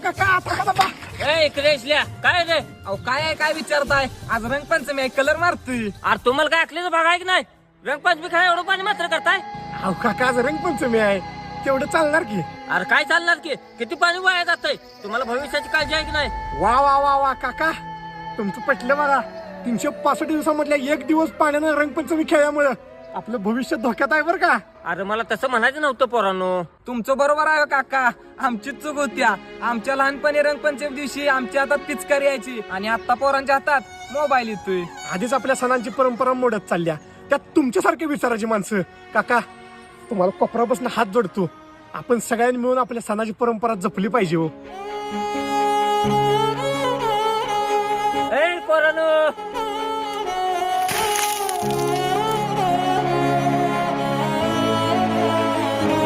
काका थांबा थांबा. ए इकडे इसल्या काय रे? अहो काय आहे काय विचारताय? आज रंगपंचमी आहे, कलर मारतोय. अरे तुम्हाला काय ऐकलं बघाय की नाही? रंगपंचमी काय एवढं पाणी मात्र करताय? अहो काका आज रंगपंचमी आहे, तेवढं चालणार की. अरे काय चालणार की? किती पाणी वाया जातंय? तुम्हाला भविष्याची काळजी आहे की नाही? वा वा वा वा काका, तुमचं पटलं बघा. 365 दिवसामधल्या एक दिवस पाण्यानं रंगपंचमी खेळल्यामुळं आपलं भविष्य धोक्यात आहे बरं का. अरे मला तसं म्हणायचं नव्हतं पोरांनो. तुमचं बरोबर आहे काका, आमचीच चूक होत्या. आमच्या लहानपणी रंगपंचमी दिवशी आमच्या हातात पिचकारी यायची आणि आता पोरांच्या हातात मोबाईल येतोय. आधीच आपल्या सणांची परंपरा मोडत चालल्या, त्यात तुमच्यासारखे विचाराची माणसं. काका तुम्हाला कोपरापासून हात जोडतो, आपण सगळ्यांनी मिळून आपल्या सणाची परंपरा जपली पाहिजे हो. ए पोरांनो